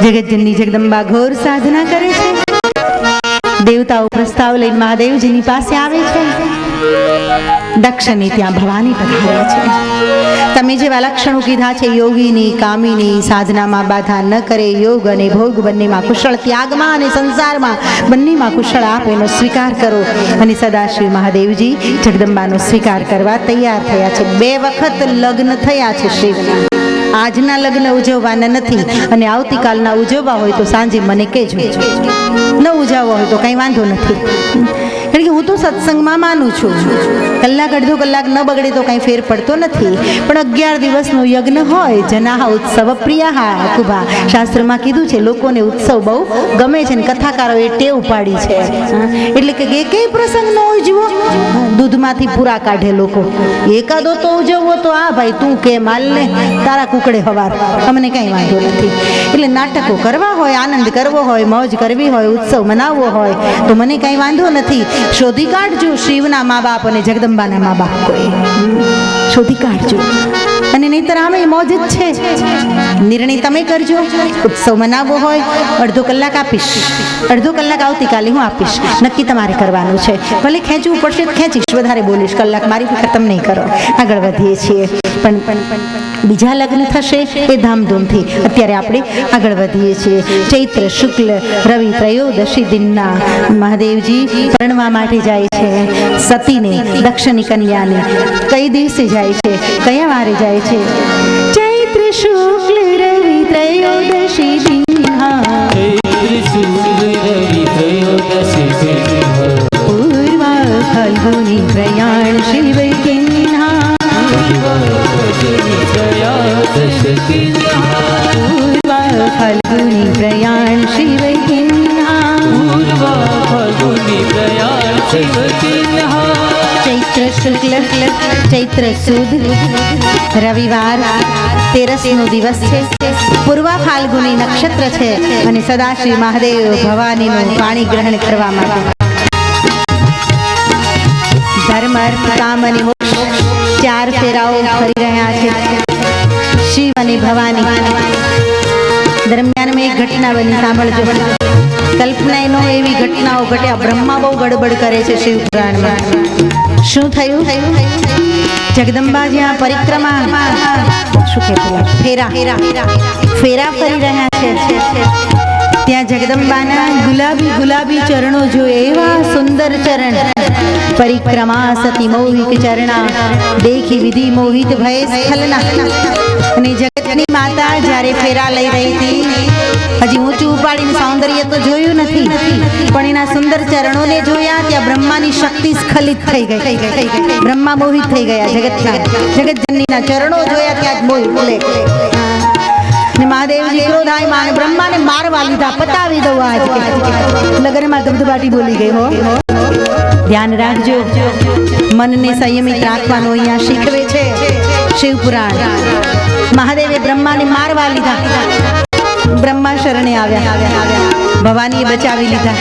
જગતજનની જગદંબા ઘોર સાધના કરે છે. દેવતાઓ પ્રસ્તાવ લઈને મહાદેવજીની પાસે આવે છે. દક્ષને ત્યાં ભવાની પધાર્યા છે. તમે જેવા લક્ષણો કીધા છે, યોગીની, કામિની, સાધનામાં બાધા ન કરે, યોગ અને ભોગ બંનેમાં કુશળ, ત્યાગમાં અને સંસારમાં બંનેમાં કુશળ, આપ એનો સ્વીકાર કરો. અને સદાશિવ મહાદેવજી જગદંબાનો સ્વીકાર કરવા તૈયાર થયા છે. 2 વખત લગ્ન થયા છે શિવના. આજના લગ્ન ઉજવવાના નથી, અને આવતીકાલના ઉજવવા હોય તો સાંજે મને કહેજો. ન ઉજવવા હોય તો કંઈ વાંધો નથી, કારણ કે હું તો સત્સંગમાં માનું છું. કલાક અડધો કલાક ન બગડે તો કંઈ ફેર પડતો નથી. પણ 11 દિવસનો યજ્ઞ હોય, જનાહ ઉત્સવ પ્રિયા કુભા, શાસ્ત્રમાં કીધું છે લોકોને ઉત્સવ બહુ ગમે છે, ને કથાકારોએ ટેવ પાડી છે. એટલે કે કઈ પ્રસંગ ન ઉજવો, દૂધમાંથી પૂરા કાઢે લોકો. એકાદો તો ઉજવવો તો આ ભાઈ તું કે માલ ને તારા કુકડે હવાર, અમને કંઈ વાંધો નથી. એટલે નાટકો કરવા હોય, આનંદ કરવો હોય, મોજ કરવી હોય, ઉત્સવ મનાવવો હોય તો મને કંઈ વાંધો નથી. શોધી કાઢજો શિવના મા બાપ અને જગદંબાના મા બાપ, કોઈ શોધી કાઢજો. અને નહીંતર આમે મોજ જ છે. નિર્ણય તમે કરજો. ઉત્સવ મનાવવો હોય અડધો કલાક આપીશ, અડધો કલાક આવતીકાલે હું આપીશ, નક્કી તમારે કરવાનું છે. ભલે ખેંચવું પડશે તો ખેંચીશ, વધારે બોલીશ, કલાક મારી ફિકર તમે નહીં કરો. આગળ વધીએ છીએ. પણ બીજા લગ્ન થશે એ ધામધૂમથી. અત્યારે આપણે આગળ વધીએ છીએ. ચૈત્ર શુક્લ રવિ ત્રયોદશી દિનના મહાદેવજી પરણવા માટે જાય છે સતીને, દક્ષની કન્યાને. કઈ દિવસે જાય છે, કયા વારે જાય છે? ચૈત્ર શુક્લ રવિ ત્રયોદશી દિનના, પૂર્વા ફલ્ગુની પ્રયાણ શિવ કિન્ના, પૂર્વા ફલ્ગુની પ્રયાણ શિવ કિન્ના, ચૈત્ર શુક્લ ચૈત્ર સુદ રવિવાર 13નો દિવસ છે. પૂર્વા ફાલ્ગુની નક્ષત્ર છે. અને સદાશિવ મહાદેવ ભવાનીનું પાણી ગ્રહણ કરવા માટે ધર્મ અર્થ કામ અને મોક્ષ 4 ફેરાઓ ફરી રહ્યા છે શિવ અને ભવાની. દરમિયાન મેં એક ઘટના બની, સાંભળજો. કલ્પના એનો એવી ઘટનાઓ ઘટ્યા. બ્રહ્મા બહુ ગડબડ કરે છે શિવ પુરાણમાં. શું થયું? જગદંબા જ્યાં પરિક્રમા શું કે ફેરા ફેરા ફરી રહ્યા છે, ત્યાં જગદંબાના ગુલાબી ગુલાબી ચરણો જોઈએ. એવા સુંદર ચરણ. પરિક્રમા સતી મૌહિક ચરણા, દેખી વિધિ મોહિત ભય સ્ખલના. અને જગતની માતા જ્યારે ફેરા લઈ રહી હતી, હજી ઊંચું ઉપાડીને સૌંદર્ય તો જોયું નથી, પણ એના સુંદર ચરણોને જોયા. ત્યાં બ્રહ્માની શક્તિ સ્ખલિત થઈ ગઈ. બ્રહ્મા મોહિત થઈ ગયા જગતના. જગતજનનીના ચરણો જોયા ત્યાં જ મોહિત. ને મહાદેવજી ક્રોધાયમાન બ્રહ્માને મારવા લીધા. પતાવી દઉં આજ. નગરમાં ધબધબાટી બોલી ગઈ. હો, ધ્યાન રાખજો. મનને સંયમિત રાખવાનું અહીંયા શીખવે છે શિવ પુરાણ. મહાદેવે બ્રહ્માને મારવા લીધા. બ્રહ્મા શરણે આવ્યા, ભવાનીએ બચાવી લીધા.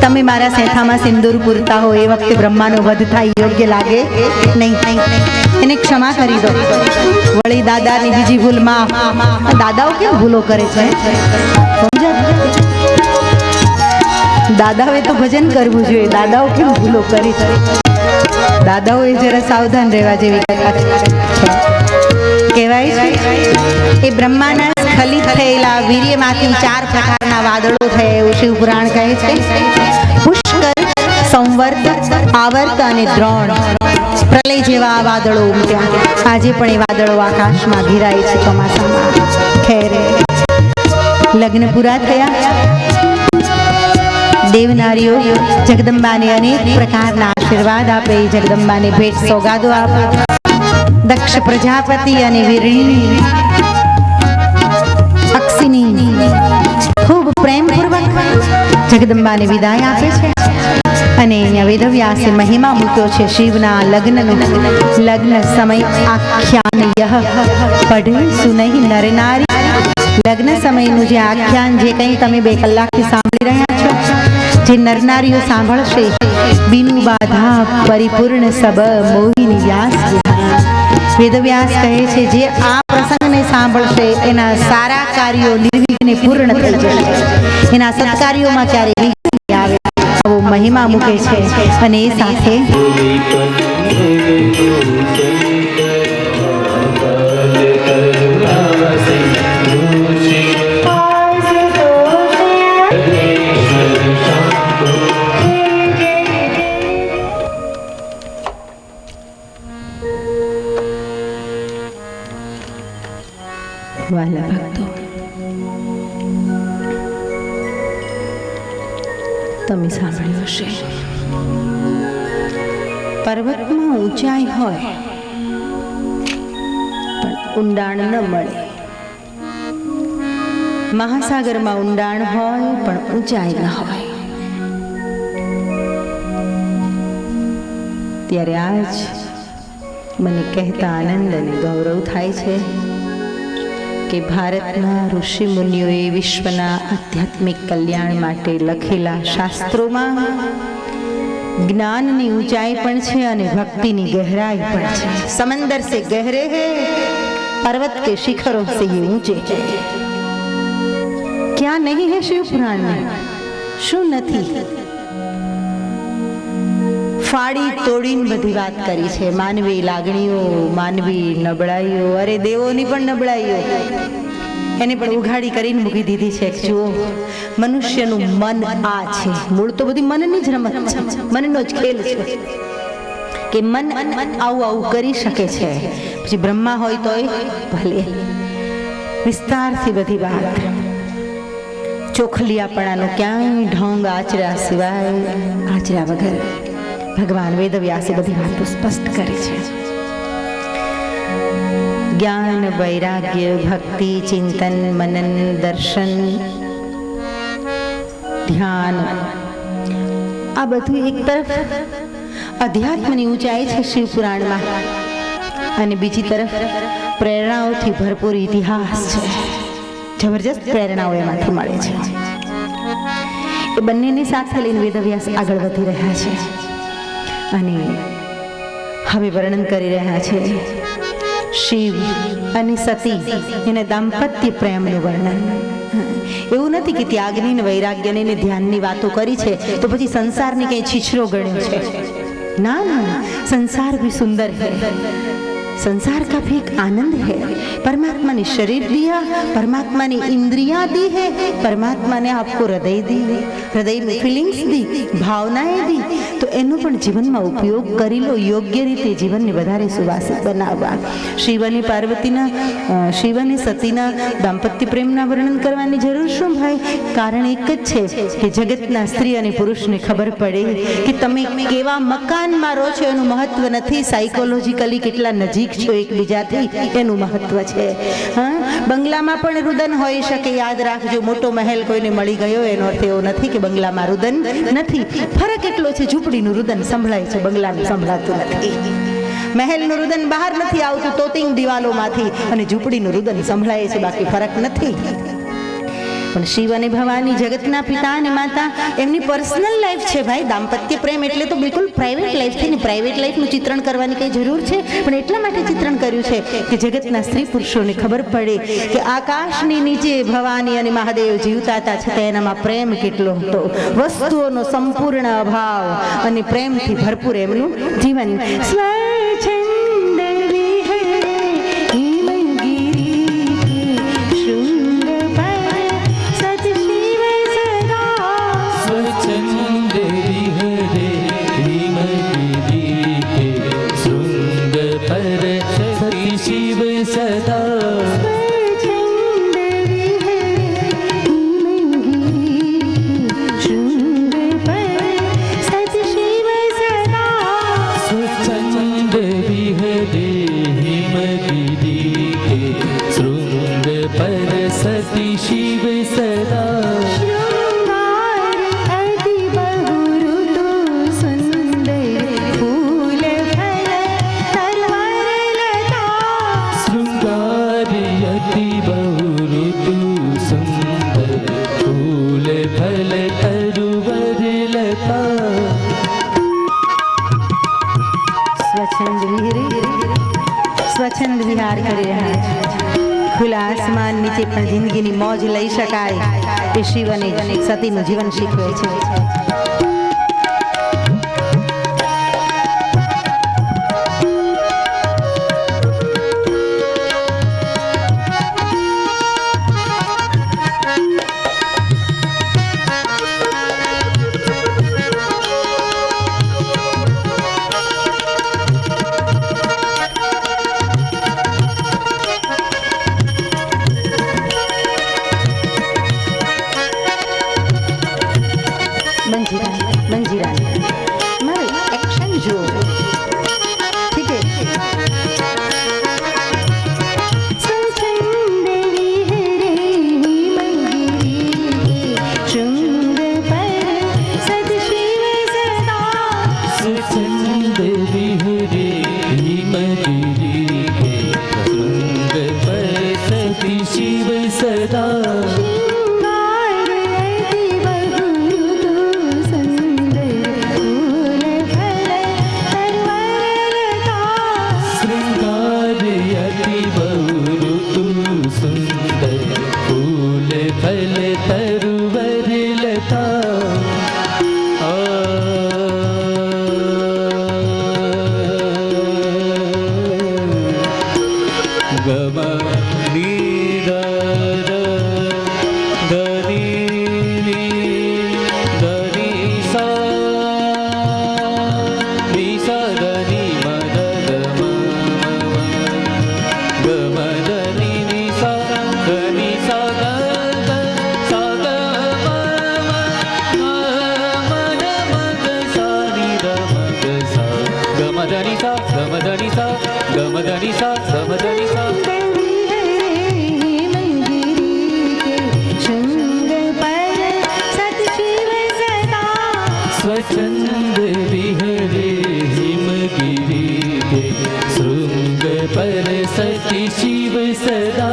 તમે મારા સેઠામાં સિંદૂર પૂરતા હો એ વખતે બ્રહ્માનો વધ થાય યોગ્ય લાગે નહીં. એને ક્ષમા કરી દો. વળી દાદાની બીજી ભૂલ માં. દાદાઓ કેમ ભૂલો કરે છે? દાદાઓએ તો ભજન કરવું જોઈએ. દાદાઓ કેમ ભૂલો કરી? દાદાઓએ જરા સાવધાન રહેવા જેવી કથા છે. કહેવાય છે એ બ્રહ્માના સ્ખલિત થયેલા વીર્યમાંથી 4 પ્રકારના વાદળો થયા એવું શિવ પુરાણ કહે છે. પુષ્કર, સંવર્ત, આવર્ત અને દ્રોણ. પ્રલય જેવા વાદળો ઉમટ્યા. આજે પણ એ વાદળો આકાશમાં ઘેરાય છે ચોમાસામાં. ખેરે લગ્ન પૂરા થયા. દેવનારીઓ જગદંબાને અનેક પ્રકારના આશીર્વાદ આપે, જગદંબાને ભેટ સોગાદો આપે. દક્ષ પ્રજાપતિ અને વીરણી અક્ષિની ખૂબ પ્રેમપૂર્વક જગદંબાને વિદાય આપે છે. અને અહીંયા વેદવ્યાસે મહિમા મૂક્યો છે શિવના લગ્નનો. લગ્ન સમય આખ્યાન યહ પઢે સુનહી નર નારી. લગ્ન સમયનું જે આખ્યાન, જે કંઈ તમે 2 કલાકથી સાંભળી રહ્યા છો, જે નરનારીઓ સાંભળશે, બિનુ બાધા પરિપૂર્ણ સબ મોહિની વ્યાસ. વેદવ્યાસ કહે છે જે આ પ્રસંગને સાંભળશે એના સારા કાર્યો નિર્વિઘ્ન ને પૂર્ણ થઈ જશે. એના સત્કાર્યોમાં ક્યારે વિઘ્ન આવે આવો મહિમા મૂકે છે. અને એ સાથે વાલા ભક્તો, તમે સાંભળ્યું હશે, પર્વતમાં ઊંચાઈ હોય પણ ઊંડાણ ન મળે, મહાસાગરમાં ઊંડાણ હોય પણ ઊંચાઈ ન હોય. ત્યારે આજ મને કહેતા આનંદ અને ગૌરવ થાય છે કે ભારતના ઋષિ મુનિઓએ વિશ્વના આધ્યાત્મિક કલ્યાણ માટે લખેલા શાસ્ત્રોમાં જ્ઞાનની ઊંચાઈ પણ છે અને ભક્તિની ગહેરાઈ પણ છે. સમંદર સે ગહેરે હે, पर्वत के शिखरों से ये ऊंचे. क्या नहीं है शिव पुराण में? શું નથી? ફાડી તોડીને બધી વાત કરી છે. માનવી લાગણીઓ, માનવી નબળાઈઓ, અરે દેવોની પણ નબળાઈઓ એને પણ ઉઘાડી કરીને મૂકી દીધી છે. જુઓ, મનુષ્યનું મન આ છે. મૂળ તો બધી મનની જ રમત છે, મનનો જ ખેલ છે કે મન આવું આવું કરી શકે છે. પછી બ્રહ્મા હોય તોય ભલે વિસ્તારથી બધી વાત, ચોખલિયાપણાનો ક્યાંય ઢોંગ આચર્યા સિવાય, આચર્યા વગર ભગવાન વેદવ્યાસે બધી વાતો સ્પષ્ટ કરી છે. જ્ઞાન, વૈરાગ્ય, ભક્તિ, ચિંતન, મનન, દર્શન, ધ્યાન, આ બધું એક તરફ અધ્યાત્મની ઊંચાઈ છે શિવ પુરાણમાં, અને બીજી તરફ પ્રેરણાઓથી ભરપૂર ઇતિહાસ છે. જબરજસ્ત પ્રેરણાઓ એમાંથી મળે છે. એ બંનેની સાથે લઈને વેદવ્યાસ આગળ વધી રહ્યા છે અને હવે વર્ણન કરી રહ્યા છે શિવ અને સતી એના દાંપત્ય પ્રેમનું વર્ણન. એવું નથી કે ત્યાગની ને વૈરાગ્યની ને ધ્યાનની વાતો કરી છે તો પછી સંસારની કઈ છીછરો ગણ્યો છે. ना ना, संसार भी सुंदर है, संसार का भी एक आनंद है. परमात्मा ने शरीर दिया, परमात्मा ने इंद्रियां दी है, परमात्मा ने आपको हृदय दी, हृदय में फीलिंग्स दी, भावनाएं दी, तो એનો પણ જીવનમાં ઉપયોગ કરી લો. યોગ્ય રીતે જીવનને વધારે સુવાસિત બનાવવા. શિવ અને પાર્વતીના, શિવ અને સતીના દાંપત્ય પ્રેમના વર્ણન કરવાની જરૂર શું ભાઈ? કારણ એક જ છે કે જગતના સ્ત્રી અને પુરુષને ખબર પડે કે તમે કેવા મકાનમાં રહો છો એનું મહત્વ નથી, સાયકોલોજીકલી કેટલા નજીક છો એકબીજાથી એનું મહત્વ છે. હા, બંગલામાં પણ રુદન હોઈ શકે, યાદ રાખજો. મોટો મહેલ કોઈને મળી ગયો એનો અર્થ એવો નથી કે બંગલામાં રુદન નથી. ફરક એટલો છે, ઝૂંપડીનું રુદન સંભળાય છે, બંગલાનું સંભળાતું નથી. મહેલનું રુદન બહાર નથી આવતું તોતિંગ દિવાલોમાંથી, અને ઝૂંપડીનું રુદન સંભળાય છે, બાકી ફરક નથી. પણ શિવ અને ભવાની, જગતના પિતા અને માતા, એમની પર્સનલ લાઈફ છે ભાઈ. દાંપત્ય પ્રેમ એટલે તો બિલકુલ પ્રાઇવેટ લાઈફ છે ને. પ્રાઇવેટ લાઈફનું ચિત્રણ કરવાની કઈ જરૂર છે? પણ એટલા માટે ચિત્રણ કર્યું છે કે જગતના સ્ત્રી પુરુષોને ખબર પડે કે આકાશની નીચે ભવાની અને મહાદેવ જીવતા હતા, છતાં એનામાં પ્રેમ કેટલો હતો. વસ્તુઓનો સંપૂર્ણ અભાવ અને પ્રેમથી ભરપૂર એમનું જીવન. સ્વચ્છંદ વિહાર કરી રહ્યા છે, ખુલ્લા આસમાન નીચે પણ જિંદગીની મોજ લઈ શકાય એ શિવ અને સતીનું જીવન શીખવે છે. स्वच्छंद विहरे हिमगिरी के श्रृंग पर सती शिव सदा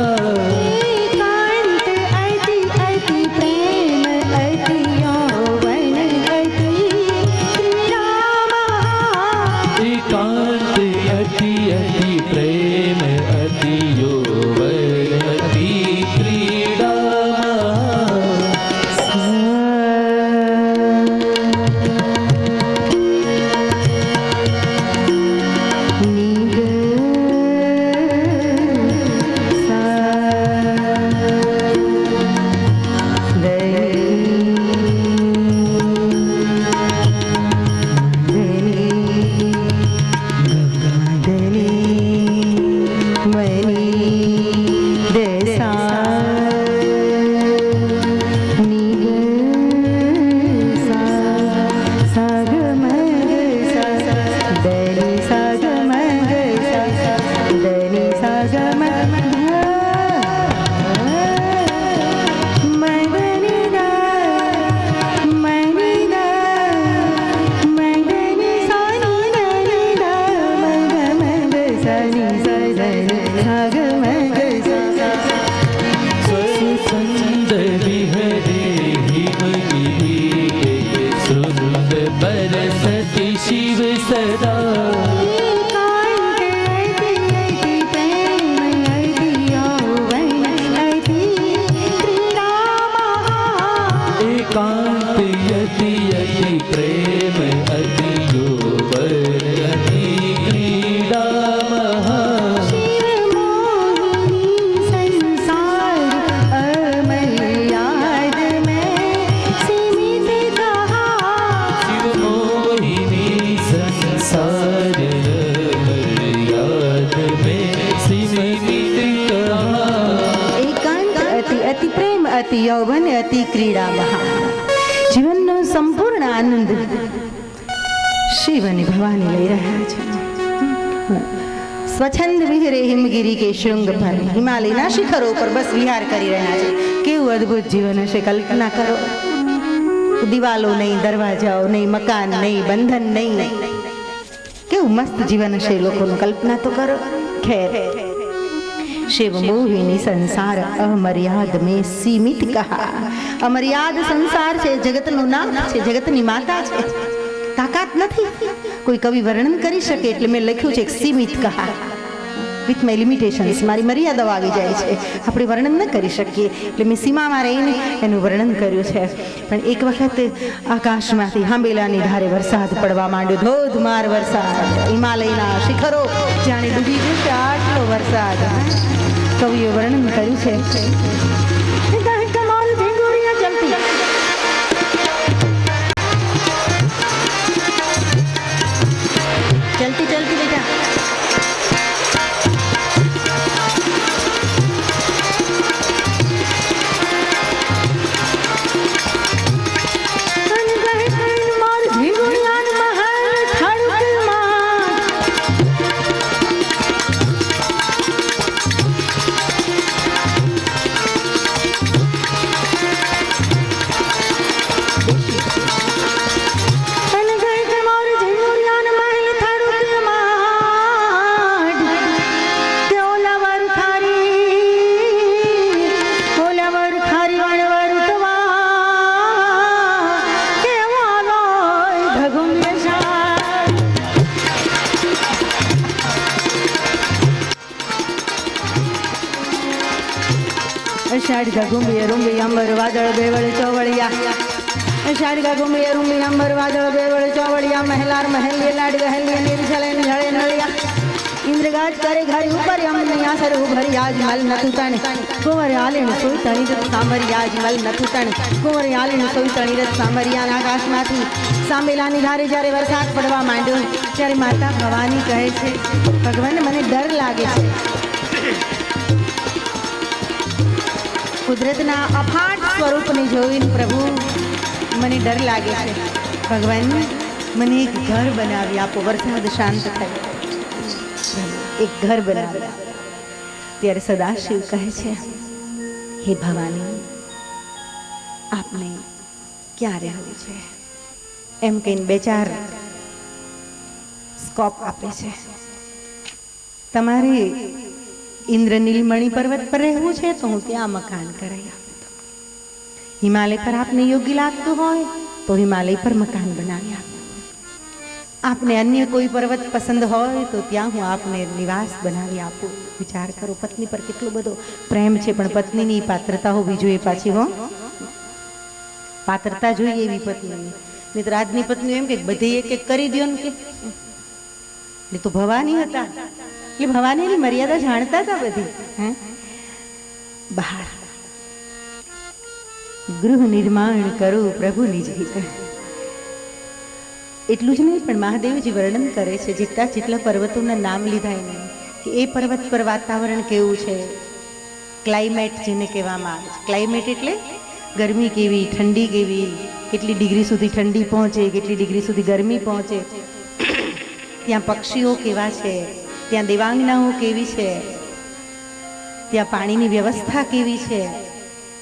અતિ યૌવન અતિ ક્રીડા મહા જીવનનો સંપૂર્ણ આનંદ શિવ અને ભવાની લઈ રહ્યા છે. સ્વચ્છંદ વિહરે હિમગીરી કે શૃંગ પર હિમાલયના શિખરો પર બસ વિહાર કરી રહ્યા છે. કેવું અદ્ભુત જીવન હશે, કલ્પના કરો. દિવાલો નહીં, દરવાજાઓ નહીં, મકાન નહીં, બંધન નહીં, કેવું મસ્ત જીવન હશે લોકોનું, કલ્પના તો કરો. ખેર शिव मोहिनी संसार अमर्याद में सीमित कहा. अमर्याद संसार છે, જગતનું નામ છે, જગતની માતા છે, તાકાત નથી કોઈ કવિ વર્ણન કરી શકે એટલે મેં લખ્યું છે સીમિત કહા. વિથ માય લિમિટેશન્સ, મારી મર્યાદાઓ આવી જાય છે, આપણે વર્ણન ન કરી શકીએ. એટલે મેં સીમામાં રહીને એનું વર્ણન કર્યું છે. પણ એક વખત આકાશમાંથી હાંબેલાની ધારે વરસાદ પડવા માંડ્યો, ધોધમાર વરસાદ, હિમાલયના શિખરો જાણે ડૂબી જશે આટલો વરસાદ. કવિએ વર્ણન કર્યું છે. કમાલ ભીંગોરિયા ચલતી चलती चलती बेटा અષાઢ ઘુંબી રૂંબી અંબર વાદળ બેવળ ચોવળિયા, અષાઢ ઘુંબી રૂંબી અંબર વાદળ બેવળ ચોવળિયા, મહેલાર મહેલીએ લાડ ગહેલીએ નિર્જલે નિઝળે નળિયા, ઇન્દ્રગાજ કરે ઘરી ઉપર યમની આસર ઉભરી આજ મલ નતું તણ, કુંવર આલીણ સોઈ તણી રથ સાંભરી આજ મલ નતું તણ, કુંવર આલીણ સોઈ તણી રથ સાંભરિયા. આકાશમાંથી સાંબેલાની ધારે જ્યારે વરસાદ પડવા માંડ્યો ત્યારે માતા ભવાની કહે છે, ભગવાન મને ડર લાગે છે. કુદરતના અફાટ સ્વરૂપને જોઈને પ્રભુ મને ડર લાગે છે. ભગવાન મને એક ઘર બનાવી આપો, વરસાદ શાંત થાય, એક ઘર બનાવી આપો. ત્યારે સદાશિવ કહે છે, હે ભવાની, આપને ક્યાં રહેવું છે? એમ કહીને બે ચાર સ્કોપ આપે છે. તમારે ઇન્દ્રનીલમણિ પર્વત પર રહેવું છે તો હું ત્યાં મકાન કરાવી આપું. હિમાલય પર આપને યોગ્ય લાગતું હોય તો હિમાલય પર મકાન બનાવી આપું. આપને અન્ય કોઈ પર્વત પસંદ હોય તો ત્યાં હું આપને નિવાસ બનાવી આપું. વિચાર કરો, પત્ની પર કેટલો બધો પ્રેમ છે, પણ પત્નીની પાત્રતા હોવી જોઈએ પાછી. હો, પાત્રતા જોઈએ એવી પત્નીની. નહીં તો રાજની પત્ની એમ કે બધી એક એક કરી દો ને, કે એ તો ભવાની હતા, એ ભવાનીની મર્યાદા જાણતા હતા બધી. હે, બહાર ગૃહ નિર્માણ કરું પ્રભુ નિજ હિત. એટલું જ નહીં, પણ મહાદેવજી વર્ણન કરે છે જેટલા પર્વતોના નામ લીધા એને, કે એ પર્વત પર વાતાવરણ કેવું છે, ક્લાઇમેટ જેને કહેવામાં આવે છે. ક્લાઇમેટ એટલે ગરમી કેવી, ઠંડી કેવી, કેટલી ડિગ્રી સુધી ઠંડી પહોંચે, કેટલી ડિગ્રી સુધી ગરમી પહોંચે, ત્યાં પક્ષીઓ કેવા છે, ત્યાં દેવાંગનાઓ કેવી છે, ત્યાં પાણીની વ્યવસ્થા કેવી છે,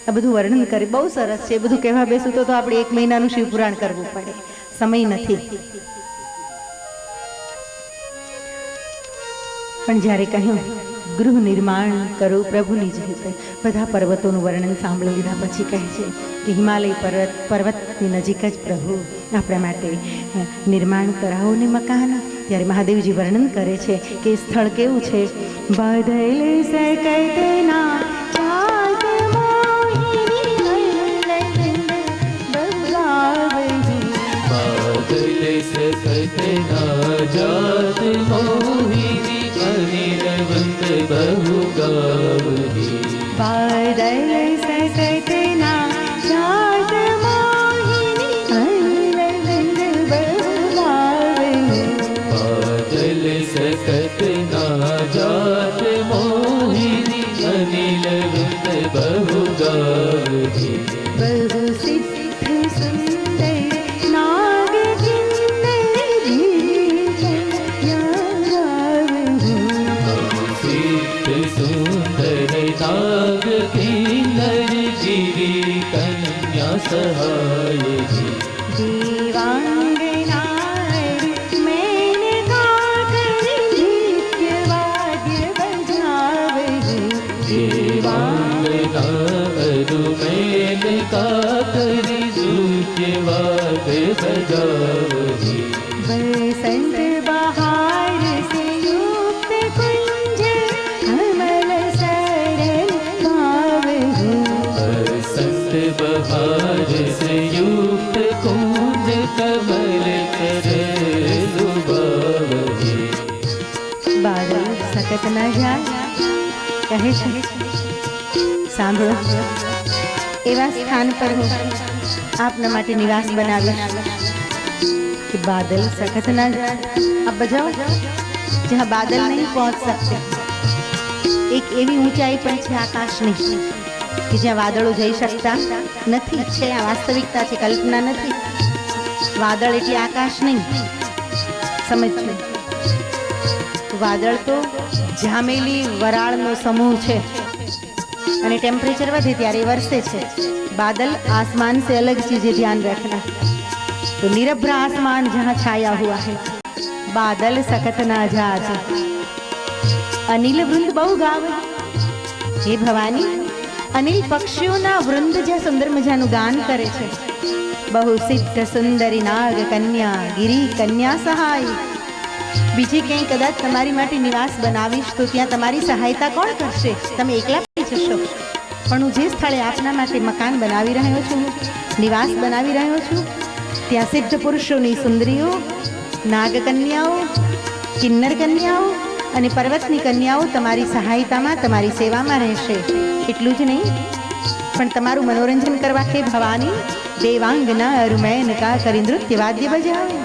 આ બધું વર્ણન કરે. બહુ સરસ છે. બધું કહેવા બેસું તો આપણે 1 મહિનાનું શિવપુરાણ કરવું પડે, સમય નથી. પણ જ્યારે કહ્યું ગૃહ નિર્માણ કરું પ્રભુની જ હિત, બધા પર્વતોનું વર્ણન સાંભળી લીધા પછી કહે છે કે હિમાલય પર્વતની નજીક જ પ્રભુ આપણા માટે નિર્માણ કરાવો ને મકાન. ત્યારે મહાદેવજી વર્ણન કરે છે કે સ્થળ કેવું છે. બદલ સકતના जात मोहिनी अनिल वंद बहु गावही. बादल सकतना जात मोहिनी अनिल वंद बहु गावही. बादल सकतना जात मोहिनी अनिल वंद बहु गावही. बहु सिद्ध सुंदर नाग किन्नर गिरी कन्या सहाय जी. देवांगनार मेनका करी नृत्य वाद्य बजावही. देवांगनार मेनका करी नृत्य वाद्य बजावही. बसंत बहार से युक्त कुंज बहार से युक्त कुंज कमल कर लुभावही। બાદલ સખત ના જાય કહે છે સાંભળો એવા સ્થાન પર હું આપના માટે નિવાસ બનાવીશ कि बादल सखत ना जाए। अब बजाओ जहाँ बादल नहीं पहुँच सकते। एक एवी ऊंचाई पर છે આકાશની કે જ્યાં વાદળો જઈ શકતા નથી। છે આ વાસ્તવિકતા છે, કલ્પના નથી। વાદળ એટલે આકાશ નહીં, સમજજો। વાદળ તો જામેલી વરાળનો સમૂહ છે અને ટેમ્પરેચર વધે ત્યારે વરસે છે। बादल आसमान से अलग चीज है, ध्यान रखना। तो निरभ्र आसमान जहाँ छाया हुआ है, बादल सकत ना जात। अनिल वृंद बहु गावे, हे भवानी अनिल पक्षियों ना वृंद ज्યાં સુંદર મજાનું ગાન કરે છે। बहु सिद्ध सुंदरी नाग कन्या गिरी कन्या सहाय। બીજે ક્યાંય કદાચ તમારી માટે નિવાસ બનાવીશ તો ત્યાં તમારી સહાયતા કોણ કરશે? તમે એકલા પડી જશો। પણ હું જે સ્થળે આપના માટે મકાન બનાવી રહ્યો છું, નિવાસ બનાવી રહ્યો છું, ત્યાં સિદ્ધ પુરુષોની સુંદરીઓ, નાગકન્યાઓ, કિન્નર કન્યાઓ અને પર્વતની કન્યાઓ તમારી સહાયતામાં, તમારી સેવામાં રહેશે। એટલું જ નહીં પણ તમારું મનોરંજન કરવા હે ભવાની દેવાંગના અર મેનકા કરી નૃત્ય વાદ્ય બજાવે।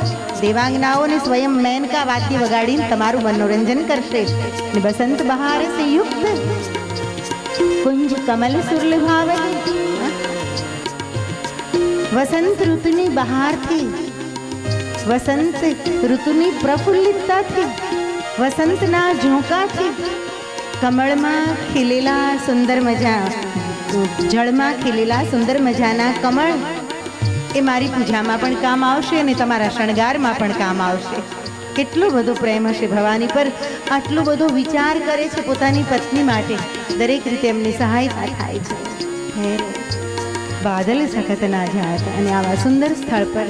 દેવાંગનાઓને સ્વયં મેનકા વાદ્ય વગાડીને તમારું મનોરંજન કરશે। ને બસંત બહાર સે યુક્ત कुंज कमल सुरलभावे। वसंत ऋतुनी बहार थी, वसंत ऋतुनी प्रफुल्लितता थी, वसंत ना झोंका थी। कमल में खिलेला सुंदर मजा, जल में खिलेला सुंदर मजाना कमल ए मारी पूजा में पण काम आवशे अने तमारा शणगार में पण काम आवशे। કેટલો બધો પ્રેમ હશે ભવાની પર, આટલો બધો વિચાર કરે છે પોતાની પત્ની માટે। દરેક રીતે એમની સહાયતા થાય છે। બાદલ સખત ના જાત અને આવા સુંદર સ્થળ પર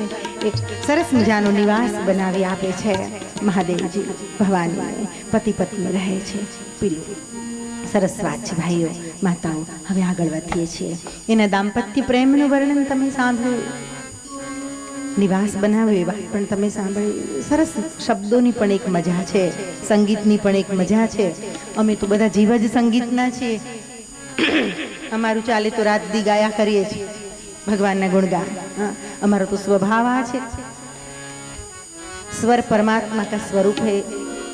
એક સરસ મજાનો નિવાસ બનાવી આપે છે મહાદેવજી। ભવાની પતિ પત્ની રહે છે। પીલું સરસ વાત છે ભાઈઓ માતાઓ। હવે આગળ વધીએ છીએ। એના દાંપત્ય પ્રેમનું વર્ણન તમે સાંભળ્યું, નિવાસ બનાવ્યો એ વાત પણ તમે સાંભળી। સરસ શબ્દોની પણ એક મજા છે, સંગીતની પણ એક મજા છે। અમે તો બધા જીવ જ સંગીતના છીએ। અમારું ચાલે તો રાત દી ગાયા કરીએ છીએ ભગવાનના ગુણગાન। અમારો તો સ્વભાવ આ છે। स्वर परमात्मा का स्वरूप है।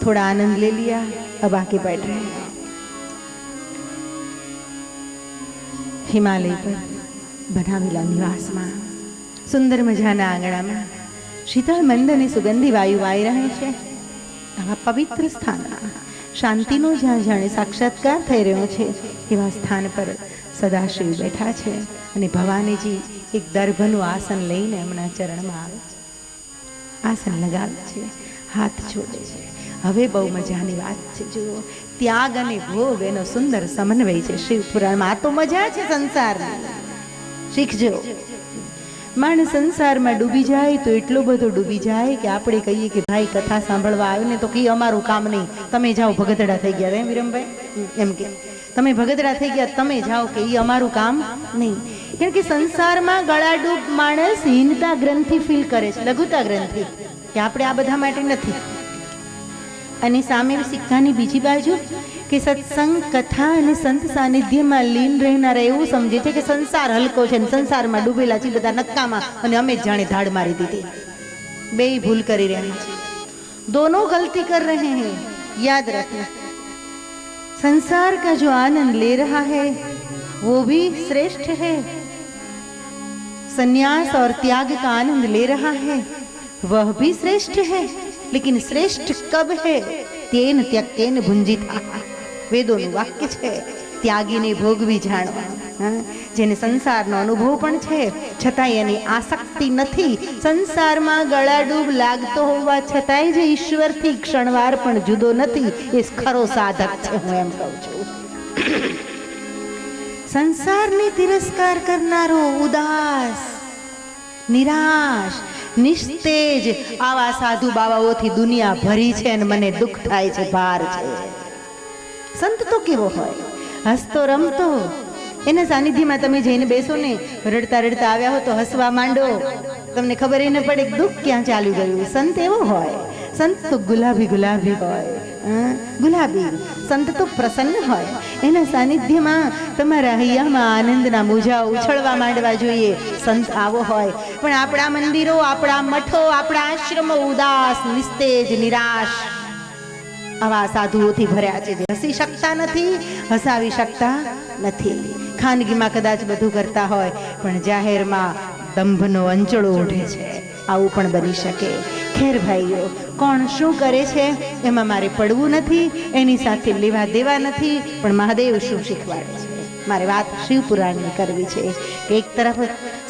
थोड़ा आनंद ले लिया, अब आके बैठ रहे। हिमालय पर बनावेला निवास में सुंदर मजाना आंगणाમાં શીતળ મંદ અને સુગંધી વાયુ વાઈ રહે છે। આવા પવિત્ર સ્થાનમાં શાંતિનો જ્યાં જાણે સાક્ષાત્કાર થઈ રહ્યો છે એવા સ્થાન પર સદાશિવ બેઠા છે અને ભવાનીજી એક દર્ભનું આસન લઈને એમના ચરણમાં આવે છે, આસન લગાવે છે, હાથ જોડે છે। હવે બહુ મજાની વાત છે। જુઓ, ત્યાગ અને ભોગ એનો સુંદર સમન્વય છે શિવપુરાણમાં। આ તો મજા છે સંસારની, શીખજો। માણસ સંસારમાં ડૂબી જાય તો એટલો બધો ડૂબી જાય કે આપણે કહીએ કે ભાઈ કથા સાંભળવા આવ્યો ને તો કે અમારું કામ નહીં, તમે જાઓ ભગતડા થઈ ગયા। એમ વિરમભાઈ એમ કે તમે ભગતડા થઈ ગયા, તમે જાઓ કે એ અમારું કામ નહીં। કેમ કે સંસારમાં ગળાડૂબ માણસ હીનતા ગ્રંથિ ફીલ કરે છે, લઘુતા ગ્રંથિ, કે આપણે આ બધા માટે નથી। અને સામે સિક્કાની બીજી બાજુ કે સત્સંગ કથા અને સંત સાનિધ્યમાં લીન રહેનારા એવું સમજે છે કે સંસાર હલકો છે, સંસારમાં ડૂબેલા છે બધા નક્કામાં અને અમે જ જાણે ધાડ મારી દીધી। બે ભૂલ કરી રહ્યા છે, दोनों गलती कर रहे हैं। याद रखना, संसार का जो आनंद ले रहा है वो भी श्रेष्ठ है, संन्यास और त्याग का आनंद ले रहा है वह भी श्रेष्ठ है, लेकिन श्रेष्ठ कब है? तेन त्यक्तेन भुंजिता। વેદોનું વાક્ય છે। ત્યાગીને ભોગવી જાણવા, જેને સંસારનો અનુભવ પણ છે છતાંય એની આસક્તિ નથી, સંસારમાં ગળાડૂબ લાગતો હોવા છતાંય જે ઈશ્વરથી ક્ષણવાર પણ જુદો નથી, એ ખરો સાધક છે। હું એમ કહું છું, સંસારને તિરસ્કાર કરનારો ઉદાસ, નિરાશ, નિસ્તેજ આવા સાધુ બાવાઓથી દુનિયા ભરી છે અને મને દુઃખ થાય છે, ભાર છે। સંત તો કેવો હોય? હસતો રમતો, એના સાનિધ્યમાં તમે જઈને બેસો ને, રડતા રડતા આવ્યા હો તો હસવા માંડો, તમને ખબર ન પડે કે દુઃખ ક્યાં ચાલ્યું ગયું. સંત એવો હોય, સંત તો ગુલાબી ગુલાબી હોય, ગુલાબી સંત તો પ્રસન્ન હોય. એના સાનિધ્યમાં તમારા હૈયામાં આનંદના મોજા ઉછળવા માંડવા જોઈએ. સંત આવો હોય. પણ આપણા મંદિરો, આપણા મઠો, આપણા આશ્રમો ઉદાસ, નિસ્તેજ, નિરાશ આવા સાધુઓથી ભર્યા છે, જે હસી શકતા નથી, હસાવી શકતા નથી. ખાનગીમાં કદાચ બધું કરતા હોય, પણ જાહેરમાં દંભનો અંચળો ઉઠે છે. આવું પણ બની શકે. ખેર ભાઈઓ, કોણ શું કરે છે એમાં મારે પડવું નથી, એની સાથે લેવા દેવા નથી. પણ મહાદેવ શું શીખવાડે છે, મારે વાત શિવપુરાણની કરવી છે. એક તરફ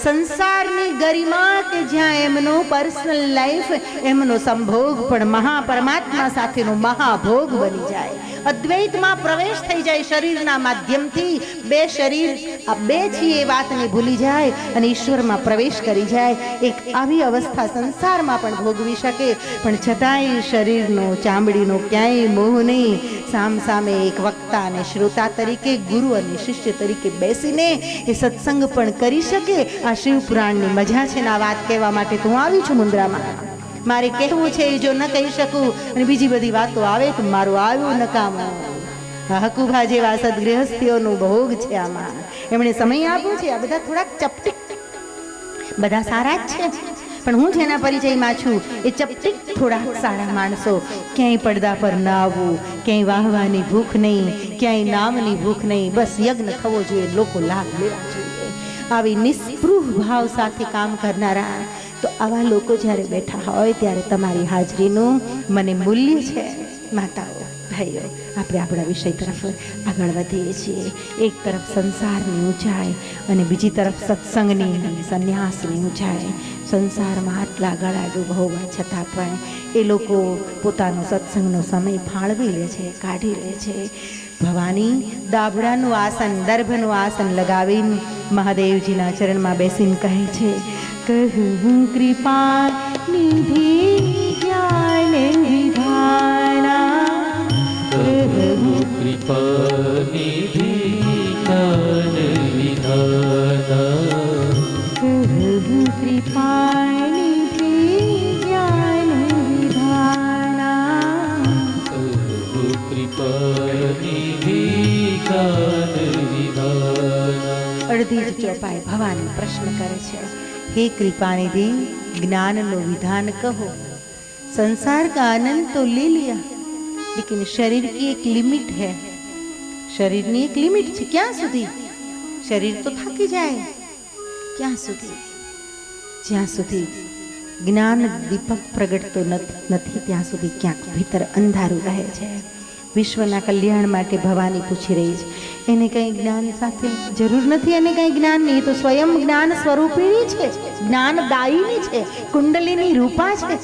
સંસારની ગરિમા કે જ્યાં એમનો પર્સનલ લાઈફ, એમનો સંભોગ પણ મહાપરમાત્મા સાથેનો મહાભોગ બની જાય. અદ્વૈતમાં પ્રવેશ થઈ જાય શરીરના માધ્યમથી. બે શરીર આ બે છીએ એ વાતને ભૂલી જાય અને ઈશ્વરમાં પ્રવેશ કરી જાય. એક આવી અવસ્થા સંસારમાં પણ ભોગવી શકે, પણ છતાંય શરીરનો, ચામડીનો ક્યાંય મોહ નહીં. સામ સામે એક વક્તા અને શ્રોતા તરીકે, ગુરુ અને શિષ્ય તરીકે બેસીને એ સત્સંગ પણ કરી શકે. આ શિવપુરાણની મજા છે ને આ વાત કહેવા માટે તો હું આવી છું મુન્દ્રામાં. મારે કહેવું છે, જો ન કહી શકું અને બીજી બધી વાતો આવે તો મારું આવ્યું નકામું. હકુભા જેવા સદગૃહસ્થીઓનું ભોગ છે આમાં. એમણે સમય આપ્યો છે. આ બધા થોડાક ચપટીક, બધા સારા જ છે, પણ હું જેના પરિચયમાં છું એ ચપટીક થોડા સારા માણસો. ક્યાંય પડદા પર ન આવવું, ક્યાંય વાહવાની ભૂખ નહીં, ક્યાંય નામની ભૂખ નહીં. બસ યજ્ઞ થવો જોઈએ, લોકો લાભ લેવા જોઈએ. આવી નિસ્પૃહ ભાવ સાથે કામ કરનારા, તો આવા લોકો જ્યારે બેઠા હોય ત્યારે તમારી હાજરીનું મને મૂલ્ય છે. માતાઓ, ભાઈઓ, આપણે આપણા વિષય તરફ આગળ વધીએ છીએ. એક તરફ સંસારની ઊંચાઈ અને બીજી તરફ સત્સંગની અને સંન્યાસની ઊંચાઈ. સંસારમાં આટલા ગળા ડૂબ હોવા છતાં પણ એ લોકો પોતાનો સત્સંગનો સમય ફાળવી લે છે, કાઢી લે છે. ભવાની દાબડાનું આસન, દર્ભનું આસન લગાવીને મહાદેવજીના ચરણમાં બેસીને કહે છે, કહું કૃપા નિધિ જ્ઞાન વિધાના, કહું કૃપા નિધિ જ્ઞાન વિધાના, કહું કૃપા નિધિ જ્ઞાન વિધાના, કહું કૃપા નિધિ જ્ઞાન વિધાના. અડધી જ ચોપાઈ ભવાની પ્રશ્ન કરે છે, हे कृपानिधि ज्ञान नो विधान कहो. संसार का आनंद तो ले लिया, लेकिन शरीर की एक लिमिट है. शरीરની એક લિમિટ છે. ક્યાં સુધી? શરીર તો થાકી જાય. ક્યાં સુધી? જ્યાં સુધી જ્ઞાન દીપક પ્રગટતો નથી ત્યાં સુધી ક્યાંક ભીતર અંધારું રહે છે. વિશ્વના કલ્યાણ માટે ભવાની પૂછી રહી છે, એને કંઈ જ્ઞાન સાથે જરૂર નથી. એને કંઈ જ્ઞાન નહીં, તો સ્વયં જ્ઞાન સ્વરૂપિણી છે, જ્ઞાનદાયિની છે, કુંડલીની રૂપા છે.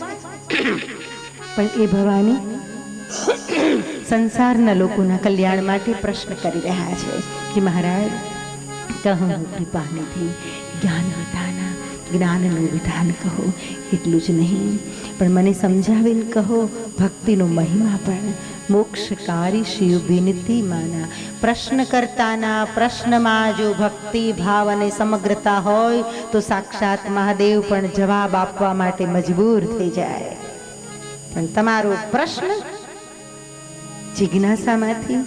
પણ એ ભવાની સંસારના લોકોના કલ્યાણ માટે પ્રશ્ન કરી રહ્યા છે કે મહારાજ, કહું કૃપાનિધિ જ્ઞાન વિધાના, જ્ઞાનનું વિધાન કહો. એટલું જ નહીં, પણ મને સમજાવીને કહો ભક્તિનો મહિમા પણ. મોક્ષકારી શિવ વિનતી માના. પ્રશ્નકર્તાના પ્રશ્નમાં જો ભક્તિ ભાવ અને સમગ્રતા હોય તો સાક્ષાત મહાદેવ પણ જવાબ આપવા માટે મજબૂર થઈ જાય. પણ તમારો પ્રશ્ન જિજ્ઞાસામાંથી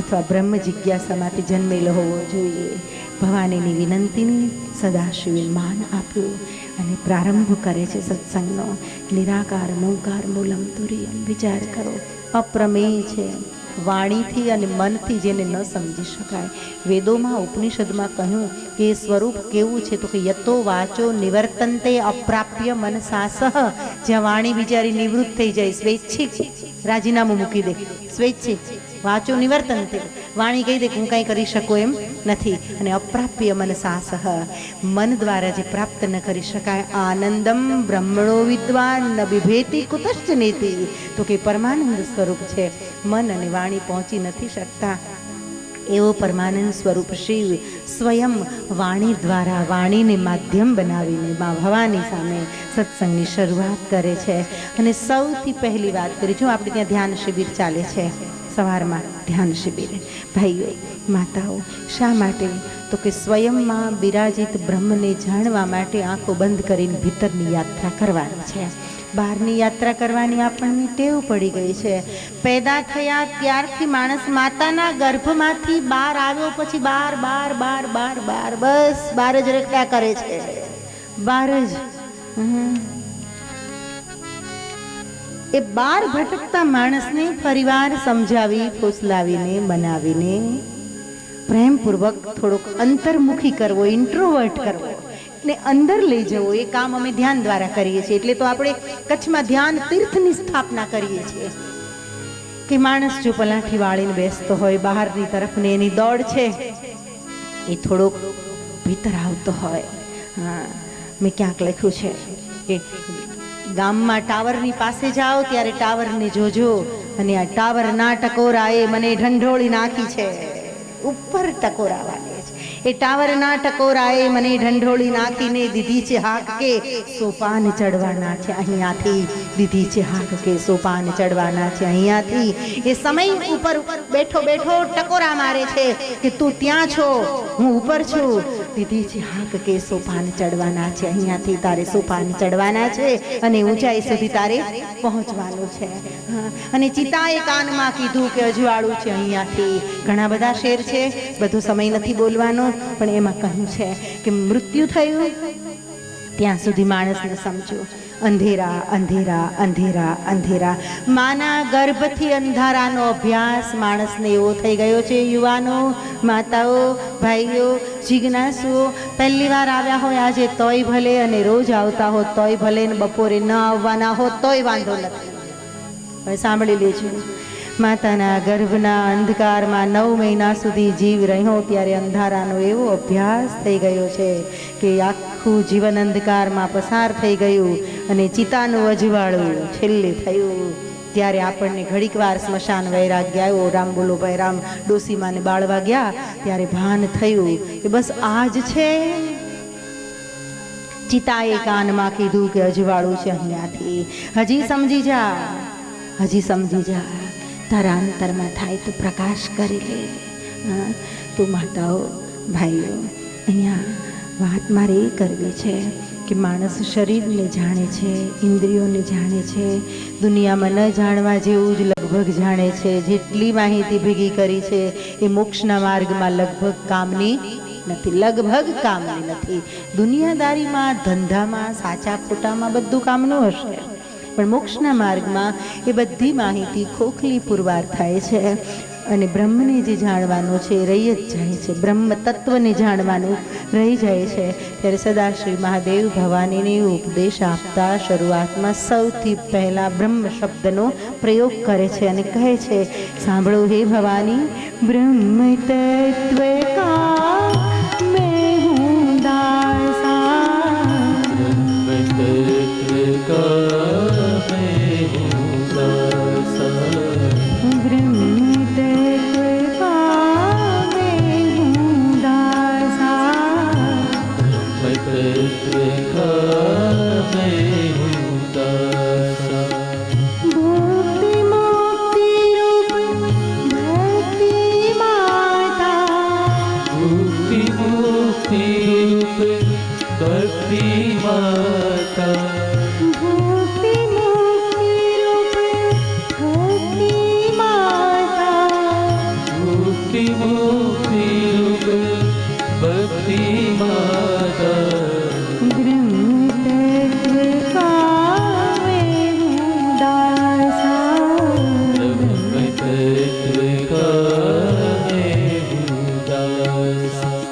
અથવા બ્રહ્મ જિજ્ઞાસામાંથી જન્મેલો હોવો જોઈએ. ભવાનીની વિનંતીની સદાશિવે માન આપ્યું અને પ્રારંભ કરે છે સત્સંગનો. નિરાકાર મોંકાર મૂલમ તુર્યમ. વિચાર કરો, અપ્રમેય છે. વાણીથી અને મનથી જેને ન સમજી શકાય. વેદોમાં ઉપનિષદમાં કહ્યું કે સ્વરૂપ કેવું છે, તો કે યતો વાચો નિવર્તન્તે અપ્રાપ્ય મનસા સહ. જ્યાં વાણી બિચારી નિવૃત્ત થઈ જાય, સ્વૈચ્છિક રાજીનામું મૂકી દે, સ્વૈચ્છિક વાચો નિવર્તન્તે, વાણી કહી દે કે હું કાંઈ કરી શકું એમ નથી. અને અપ્રાપ્ય મનસા સહ, મન દ્વારા જે પ્રાપ્ત ન કરી શકાય. આનંદમ બ્રહ્મણો વિદ્વાન ન બિભેતિ કુતશ્ચ નેતિ. તો કે પરમાનંદ સ્વરૂપ છે, મન અને વાણી પહોંચી નથી શકતા. એવો પરમાનંદ સ્વરૂપ શિવ સ્વયં વાણી દ્વારા, વાણીને માધ્યમ બનાવીને મા ભવાની સામે સત્સંગની શરૂઆત કરે છે. અને સૌથી પહેલી વાત કરી, જો આપણે ત્યાં ધ્યાન શિબિર ચાલે છે, સવારમાં ધ્યાન શિબિર. ભાઈઓ માતાઓ શા માટે? તો કે સ્વયંમાં બિરાજિત બ્રહ્મને જાણવા માટે આંખો બંધ કરીને ભીતરની યાત્રા કરવાની છે. બહારની યાત્રા કરવાની આપણને ટેવ પડી ગઈ છે. પેદા થયા ત્યારથી માણસ માતાના ગર્ભમાંથી બહાર આવ્યો પછી બાર બાર બાર બાર બાર બસ બહાર જ રખડ્યા કરે છે. બહાર જ એ બાર ભટકતા માણસને ફરીવાર સમજાવી ફોસલાવીને બનાવીને પ્રેમપૂર્વક થોડોક અંતર્મુખી કરવો, ઇન્ટ્રોવર્ટ કરવો ને અંદર લઈ જવો, એ કામ અમે ધ્યાન દ્વારા કરીએ છીએ. એટલે તો આપણે કચ્છમાં ધ્યાન તીર્થની સ્થાપના કરીએ છીએ કે માણસ જો પલાઠી વાળીને બેસતો હોય બહારની તરફ ને એની દોડ છે એ થોડોક ભીતર આવતો હોય. હા, મેં ક્યાંક લખ્યું છે કે ગામમાં ટાવરની પાસે જાઓ ત્યારે ટાવરને જોજો અને આ ટાવરના ટકોરાએ મને ઢંઢોળી નાખી છે. ઉપર ટકોરા વાગે છે. એ ટાવરના ટકોરાએ મને ઢંઢોળી નાખીને દીધી છે હાક કે સોપાન ચડવાના છે અહીંયાથી. દીધી છે હાક કે સોપાન ચડવાના છે અહીંયાથી. એ સમય ઉપર બેઠો બેઠો ટકોરા મારે છે કે તું ત્યાં છો, હું ઉપર છું. દીધી છે હાક કે સોપાન ચડવાના છે અહીંયાથી. તારે સોપાન ચડવાના છે અને ઊંચાઈ સુધી તારે પહોંચવાનું છે. અને ચિતાએ કાનમાં કીધું કે અજવાળું છે અહીંયાથી. ઘણા બધા શેર છે, બધો સમય નથી બોલવાનો, પણ એમાં કહ્યું છે કે મૃત્યુ થયું ત્યાં સુધી માણસને સમજો. અંધેરા અંધેરા અંધેરા અંધેરા. માના ગર્ભથી અંધારાનો અભ્યાસ માણસને એવો થઈ ગયો છે. યુવાનો, માતાઓ, ભાઈઓ, જિજ્ઞાસુઓ, પહેલી વાર આવ્યા હોય આજે તોય ભલે, અને રોજ આવતા હો તોય ભલે, ને બપોરે ન આવવાના હો તોય વાંધો નથી. હવે સાંભળી લેજો. માતાના ગર્ભના અંધકારમાં 9 મહિના સુધી જીવ રહ્યો ત્યારે અંધારાનો એવો અભ્યાસ થઈ ગયો છે કે આખું જીવન અંધકારમાં પસાર થઈ ગયું અને ચિતાનું અજવાળું છેલ્લે થયું ત્યારે આપણને ઘડીક વાર સ્મશાન વૈરાગ્ય આવ્યો. રામ બોલો ભાઈ રામ. ડોસીમાને બાળવા ગયા ત્યારે ભાન થયું કે બસ આ જ છે. ચિતાએ કાનમાં કીધું કે અજવાળું છે અહીંયાથી. હજી સમજી જા, હજી સમજી જા. તારા અંતરમાં થાય તો પ્રકાશ કરી લે. તો માતાઓ, ભાઈઓ, અહીંયા વાત મારે એ કરવી છે કે માણસ શરીરને જાણે છે, ઇન્દ્રિયોને જાણે છે, દુનિયામાં ન જાણવા જેવું જ લગભગ જાણે છે. જેટલી માહિતી ભેગી કરી છે એ મોક્ષના માર્ગમાં લગભગ કામની નથી. લગભગ કામની નથી. દુનિયાદારીમાં, ધંધામાં, સાચા ખોટામાં બધું કામનું હશે, પણ મોક્ષના માર્ગમાં એ બધી માહિતી ખોખલી પુરવાર થાય છે. અને બ્રહ્મને જે જાણવાનું છે એ રહી જ જાય છે. બ્રહ્મ તત્વને જાણવાનું રહી જાય છે. ત્યારે સદાશ્રી મહાદેવ ભવાનીને ઉપદેશ આપતા શરૂઆતમાં સૌથી પહેલાં બ્રહ્મ શબ્દનો પ્રયોગ કરે છે અને કહે છે, સાંભળો હે ભવાની, બ્રહ્મ તત્વ કા મેં હું દાસા.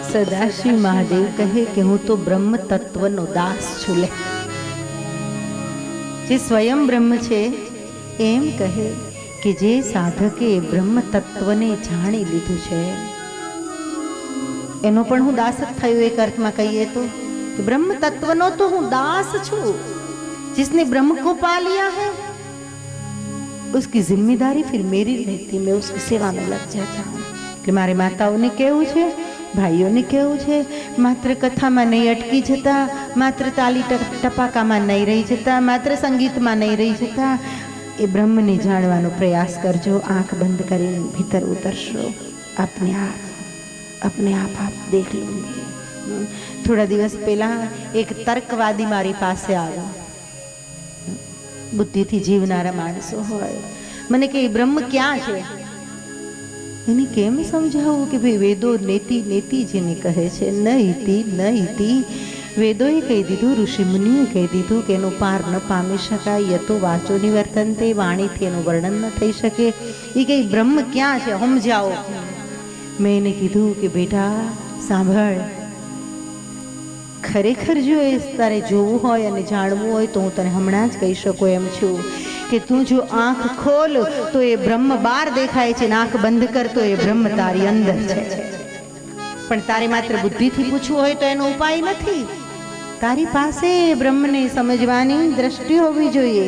સદાશિવ મહાદેવ કહે કે હું તો બ્રહ્મ તત્વનો દાસ છું. લે, જે સ્વયં બ્રહ્મ છે એમ કહે કે જે સાધકે બ્રહ્મ તત્વને જાણી લીધું છે એનો પણ હું દાસ જ થયો. એક અર્થમાં કહીએ તો कि ब्रह्म तत्वनो तो हूँ दास छू, जिसने ब्रह्म को पा लिया है उसकी जिम्मेदारी फिर मेरी रहती, मैं उसकी सेवा में लग जाता हूँ. कि मारे माताओने केवुं छे, भाईओने केवुं छे, मात्र कथामां नहीं अटकी जता, मात्र ताली टपाकामां नहीं रही जता, मात्र संगीतमां नहीं रही जता, એ બ્રહ્મને જાણવાનો પ્રયાસ કરજો. આંખ બંધ કરીને ભીતર ઉતરશો. अपने आप आप देख लूंगी. થોડા દિવસ પહેલા એક તર્કવાદી મારી પાસે આવ્યો. બુદ્ધિથી જીવનારા માણસો હોય. મને કે બ્રહ્મ ક્યાં છે? એને કેમ સમજાવું કે ભાઈ વેદો નેતિ નેતિ જેને કહે છે, ન ઇતિ ન ઇતિ. વેદોએ કહી દીધું, ઋષિ મુનિએ કહી દીધું કે એનો પાર ન પામી શકાય. યતો વાચો નિવર્તનતે, વાણીથી એનું વર્ણન ન થઈ શકે. એ કહે બ્રહ્મ ક્યાં છે, સમજાવો. મેં એને કીધું કે બેટા સાંભળ, ખરેખર જો એ તારે જોવું હોય અને જાણવું હોય તો હું તને હમણાં જ કહી શકું એમ છું કે તું જો આંખ ખોલ તો એ બ્રહ્મ બહાર દેખાય છે, આંખ બંધ કર તો એ બ્રહ્મ તારી અંદર છે. પણ તારે માત્ર બુદ્ધિથી પૂછવું હોય તો એનો ઉપાય નથી. તારી પાસે બ્રહ્મને સમજવાની દ્રષ્ટિ હોવી જોઈએ.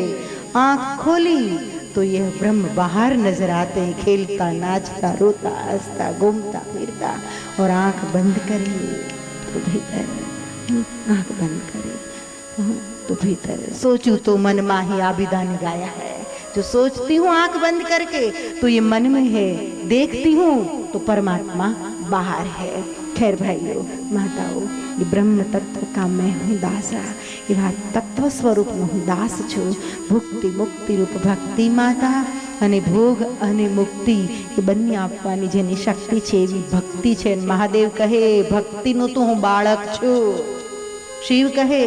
આંખ ખોલી तो यह ब्रह्म बाहर नजर आते हैं, खेलता नाचता रोता हंसता घूमता फिरता. और आंख बंद करे तो भीतर, आंख बंद करे तो भीतर. सोचूं तो मन माही आबिदा ने गाया है. जो सोचती हूँ आंख बंद करके तो ये मन में है, देखती हूँ तो परमात्मा बाहर है. खैर भाइयों माताओं, ये ब्रह्म तत्व का मैं हूँ दासा. એવા તત્વ સ્વરૂપનો હું દાસ છું. ભુક્તિ મુક્તિ રૂપ ભક્તિ માતા અને ભોગ અને મુક્તિ એ બંને આપવાની જેની શક્તિ છે એવી ભક્તિ છે. મહાદેવ કહે ભક્તિનું તો હું બાળક છું. શિવ કહે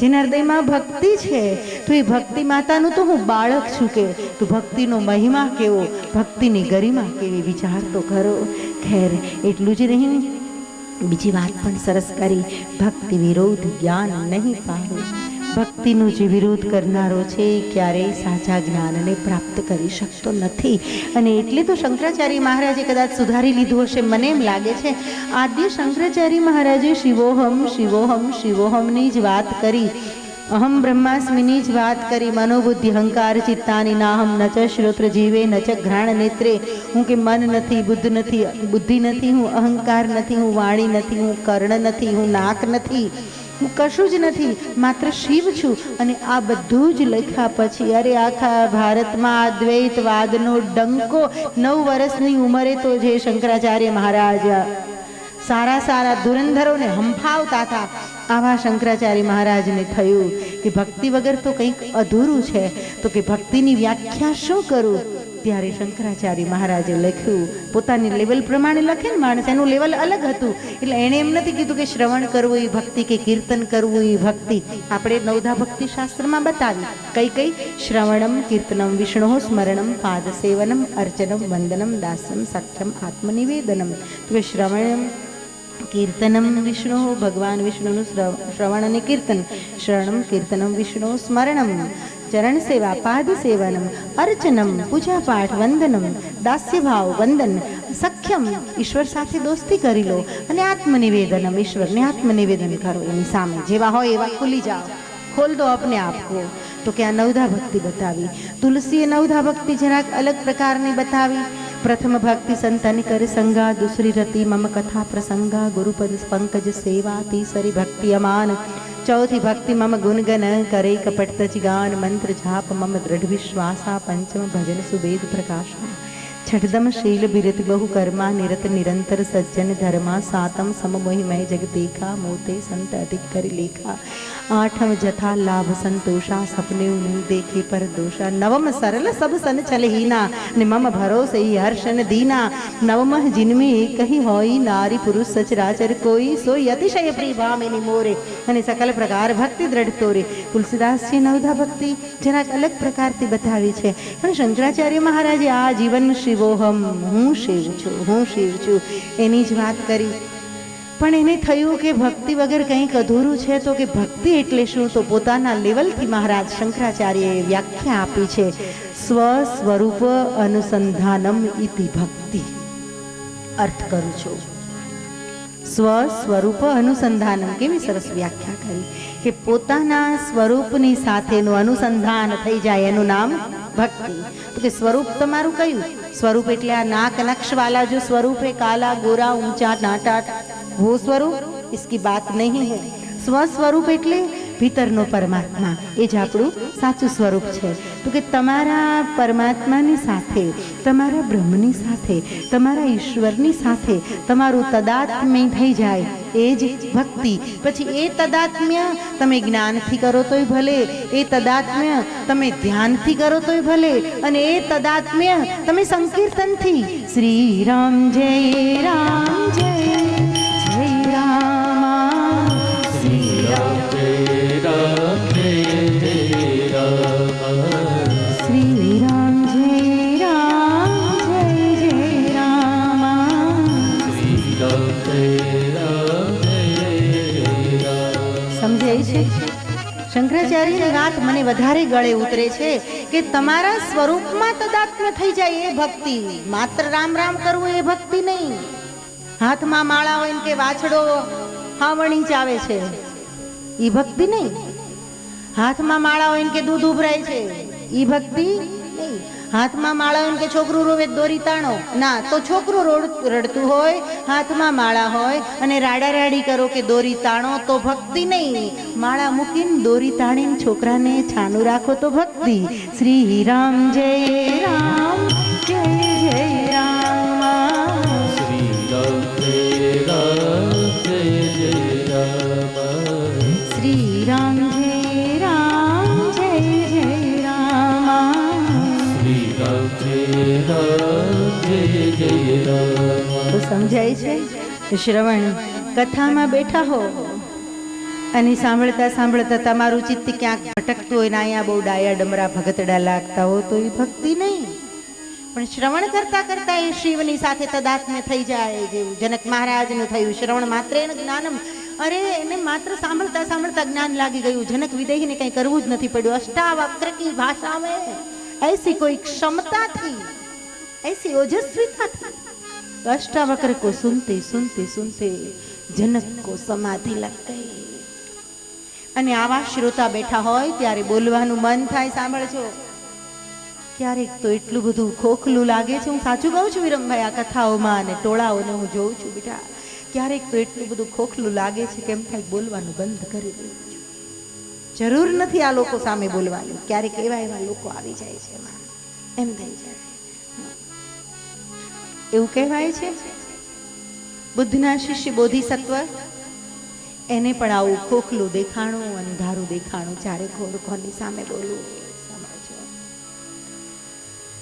જેના હૃદયમાં ભક્તિ છે તો એ ભક્તિ માતાનું તો હું બાળક છું. કે તું ભક્તિનો મહિમા કેવો, ભક્તિની ગરિમા કેવી વિચાર તો કરો. ખેર એટલું જ નહીં, બીજી વાત પણ સરસ કરી. ભક્તિ વિરોધ જ્ઞાન નહીં પામે. ભક્તિનો જે વિરોધ કરનારો છે ક્યારેય સાચા જ્ઞાનને પ્રાપ્ત કરી શકતો નથી. અને એટલે તો શંકરાચાર્ય મહારાજે કદાચ સુધારી લીધું હશે મને એમ લાગે છે. આદ્ય શંકરાચાર્ય મહારાજે શિવોહમ શિવોહમ શિવોહમની જ વાત કરી, અહમ બ્રહ્માસ્મિની જ વાત કરી. મનોબુદ્ધિ અહંકાર ચિત્તાની નાહમ ન ચ શ્રોત્ર જીવે ન ચ ઘ્રાણ નેત્રે. હું કે મન નથી, બુદ્ધ નથી, બુદ્ધિ નથી, હું અહંકાર નથી, હું વાણી નથી, હું કર્ણ નથી, હું નાક નથી, હું કશું જ નથી, માત્ર શિવ છું. અને આ બધું જ લખ્યા પછી અરે આખા ભારતમાં અદ્વૈતવાદનો ડંકો 9 વર્ષની ઉંમરે તો જે શંકરાચાર્ય મહારાજ સારા સારા ધુરંધરોને હંફાવતા હતા, આવા શંકરાચાર્ય મહારાજને થયું કે ભક્તિ વગર તો કંઈક અધૂરું છે. તો કે ભક્તિની વ્યાખ્યા શું કરું? ત્યારે શંકરાચાર્ય મહારાજે લખ્યું, પોતાની લેવલ પ્રમાણે લખે ને માણસ, એનું લેવલ અલગ હતું. એટલે એણે એમ નથી કીધું કે શ્રવણ કરવું એ ભક્તિ કે કીર્તન કરવું એ ભક્તિ. આપણે નવધા ભક્તિ શાસ્ત્રમાં બતાવી કઈ કઈ: શ્રવણમ કીર્તનમ વિષ્ણુ સ્મરણમ પાદ સેવનમ અર્ચનમ વંદનમ દાસ્યમ સખ્યમ આત્મનિવેદનમ. તો શ્રવણમ કીર્તનમ વિષ્ણુ, ભગવાન વિષ્ણુનું શ્રવણ અને કીર્તન. શરણમ કીર્તનમ વિષ્ણુ સ્મરણમ, ચરણ સેવા પાદ સેવનમ, અર્ચનમ પૂજા પાઠ, વંદનમ દાસ્ય ભાવ વંદન, સખ્યમ ઈશ્વર સાથે દોસ્તી કરી લો, અને આત્મનિવેદનમ ઈશ્વરને આત્મનિવેદન કરો. એની સામે જેવા હોય એવા ખુલી જાઓ, ખોલ દો અપને આપ કો. તો કે આ નવધા ભક્તિ બતાવી. તુલસીએ નવધા ભક્તિ જરાક અલગ પ્રકારની બતાવી. प्रथम भक्ति संतन कर संगा, दूसरी रति मम कथा प्रसंगा, गुरुपद पंकज सेवा, तीसरी भक्ति अमान, चौथी भक्ति मम गुणगन करे कपट तज गान, मंत्र जाप मम दृढ़ विश्वासा, पंचम भजन सुवेद प्रकाशा, छठदम शील बिरति बहु कर्मा, निरत निरंतर सज्जन धर्मा, सातम सम मोहिमय जग देखा, मोते संत अधिक कर लेखा, आठम जथा लाभ संतोषा, सपने नहीं देखे पर दोषा, नवम सरल सब सन चल हीना, ने मम भरोसे ही हर्षन दीना, नवम जिनमें एक ही होई, नारी पुरुष सचराचर कोई, सोई अतिशय प्रिय भामिनी मोरे, અને સકલ પ્રકાર ભક્તિ દ્રઢ તોરે. તુલસીદાસજી નવધા ભક્તિ જરાક અલગ પ્રકારથી બતાવી છે. પણ શંકરાચાર્ય મહારાજે આ જીવન શિવોહમ, હું શિવ છું, હું શિવ છું, એની જ વાત કરી. પણ એને થયું કે ભક્તિ વગર કંઈક અધૂરું છે. તો કે ભક્તિ એટલે શું? તો પોતાના લેવલથી મહારાજ શંકરાચાર્યએ વ્યાખ્યા આપી છે. સ્વ સ્વરૂપ અનુસંધાનમ ઇતિ ભક્તિ. અર્થ કરું છું, સ્વ સ્વરૂપ અનુસંધાનમ. કેવી સરસ વ્યાખ્યા કરી કે પોતાના સ્વરૂપની સાથેનું અનુસંધાન થઈ જાય એનું નામ ભક્તિ. તો કે સ્વરૂપ તમારું કયું? સ્વરૂપ એટલે આ નાક નક્ષવાલા જો સ્વરૂપ है, काला गोरा ऊंचा नाटा, वो स्वरूप इसकी बात नहीं है. સ્વ સ્વરૂપ એટલે ભીતરનો પરમાત્મા એ જ આપણું સાચું સ્વરૂપ છે. તો કે તમારા પરમાત્માની સાથે, તમારા બ્રહ્મની સાથે, તમારા ઈશ્વરની સાથે તમારું તદાત્મ્ય થઈ જાય એ જ ભક્તિ. પછી એ તદાત્મ્ય તમે જ્ઞાનથી કરો તોય ભલે, એ તદાત્મ્ય તમે ધ્યાનથી કરો તોય ભલે, અને એ તદાત્મ્ય તમે સંકીર્તનથી શ્રી રામ જય રામ જય જય રામ શ્રી રામ જય રામ જય રામ શ્રી રામ જય રામ જય જય રામ શ્રી રામ જય રામ જય રામ. સમજાય છે? શંકરાચાર્યની વાત મને વધારે ગળે ઉતરે છે કે તમારા સ્વરૂપમાં તદાત્મ્ય થઈ જાય એ ભક્તિ. માત્ર રામ રામ કરવું એ ભક્તિ નહીં. હાથમાં માળા હોય ને કે વાછડો હાવણી ચાવે છે એ ભક્તિ નહીં. હાથમાં માળા હોય ને કે દૂધ ઉભરાય છે એ ભક્તિ નહીં. હાથમાં માળા હોય ને કે છોકરું રોવે દોરી તાણો ના, તો છોકરું રડતું હોય, હાથમાં માળા હોય અને રાડા રાડી કરો કે દોરી તાણો તો ભક્તિ નહીં. માળા મૂકીને દોરી તાણીને છોકરાને છાનું રાખો તો ભક્તિ. શ્રી રામ જય રામ જય જય રામ શ્રી રામ જય રામ જય જય રામ શ્રી રામ જય રામ જય જય રામ શ્રી રામ જય રામ જય જય રામ. તો સમજાય છે? શ્રવણ કથામાં બેઠા હો અને સાંભળતા સાંભળતા તમારું ચિત્ત ક્યાંક ભટકતું હોય ને અહીંયા બહુ ડાયા ડમરા ભગતડા લાગતા હો તો એ ભક્તિ નહીં. પણ શ્રવણ કરતા કરતા એ શિવની સાથે તદાત્મ્ય થઈ જાય, જેવું જનક મહારાજનું થયું. શ્રવણ માત્ર એને જ્ઞાનમ, અરે એને માત્ર સાંભળતા સાંભળતા જ્ઞાન લાગી ગયું. જનક વિદેહીને કંઈ કરવું જ નથી પડ્યું. અષ્ટાવક્ર કી ભાષા મેં ऐसी कोई क्षमता थी, ऐसी ओजस्विता थी. अष्टावक्र को सुनते सुनते सुनते जनक को समाधि लग गई. અને આવા શ્રોતા બેઠા હોય ત્યારે બોલવાનું મન થાય. સાંભળજો, ક્યારેક તો એટલું બધું ખોખલું લાગે છે. હું સાચું કહું છું વિરમભાઈ, આ કથાઓમાં અને ટોળાઓને હું જોઉં છું બેટા, ક્યારેક તો એટલું બધું ખોખલું લાગે છે કેમ થાય બોલવાનું બંધ કરી દેવું. જરૂર નથી આ લોકો સામે બોલવાની. ક્યારેક એવા એવા લોકો આવી જાય છે એમાં એમ થઈ જાય. એવું કહેવાય છે બુદ્ધના શિષ્ય બોધિસત્વ, એને પણ આવું ખોખલું દેખાણું, અંધારું દેખાણું, ચારે કોની સામે બોલવું.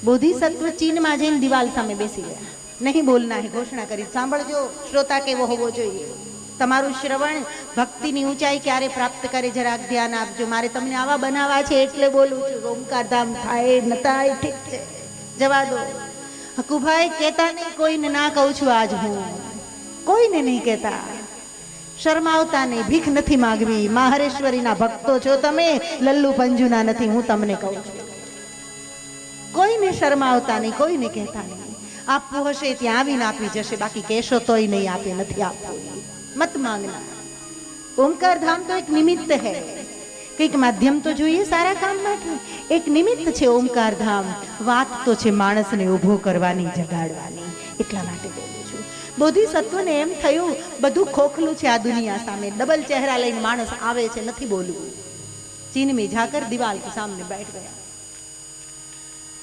બોધિસત્વ ચીનમાં જઈને દિવાલ સામે બેસી ગયા. નહીં બોલના હે ઘોષણા કરી. સાંભળજો, શ્રોતા કેવો હોવો જોઈએ. તમારું શ્રવણ ભક્તિની ઊંચાઈ ક્યારે પ્રાપ્ત કરે જરાક ધ્યાન આપજો. મારે તમને આવા બનાવવા છે એટલે બોલું છું. ઓમકાર ધામ થાય ન થાય ઠીક છે, જવા દો. હકુભાઈ કહેતા નહીં, કોઈને ના કહું છું આજ હું, કોઈને નહીં કહેતા. શરમાવતા નહીં, ભીખ નથી માગવી. મહારેશ્વરીના ભક્તો છો તમે, લલ્લુ પંજુના નથી. હું તમને કહું છું, કોઈને શરમાવતા નહીં, કોઈને કહેતા નહીં. આપવું હશે ત્યાં આવીને આપી જશે, બાકી કહેશો તોય નહીં આપે. નથી આપવું, મત માંગના. ઓમકાર ધામ તો એક નિમિત્ત હૈ, કંઈક માધ્યમ તો જોઈએ સારા કામ માટે. એક નિમિત્ત છે ઓમકાર ધામ. વાત તો છે માણસને ઊભો કરવાની, જગાડવાની. એટલા માટે બોલું છું. બોધિસત્વને એમ થયું બધું ખોખલું છે આ દુનિયા સામે. ડબલ ચહેરા લઈને માણસ આવે છે, નથી બોલવું. ચીન में जाकर दीवार के सामने बैठ गया.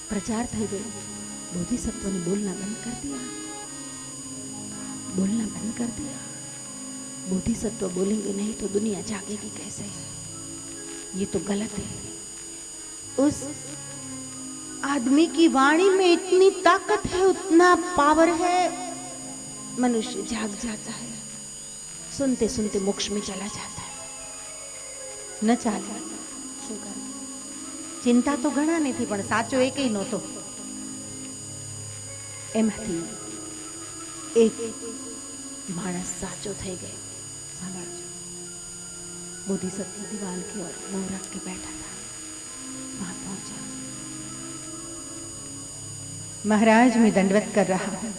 प्रचार થઈ ગયો. बोधिसत्व ने बोलना बंद कर दिया, बोलना बंद कर दिया. बोधिसत्व बोलेंगे नहीं तो दुनिया जागेगी कैसे? ये तो गलत है. उस आदमी की वाणी में इतनी ताकत है, उतना पावर है, मनुष्य जाग जाता है, सुनते सुनते मोक्ष में चला जाता है. न चाले શું કરે? ચિંતા તો ઘણા નથી, પણ સાચો એકેય નહોતો. એમાંથી એક માણસ સાચો થઈ ગયો. સાંભળજો, बोधिसत्व दीवाल की ओर मुंह रख के बैठा था. वहां पहुंचा. महाराज मैं दंडवत कर रहा हूं.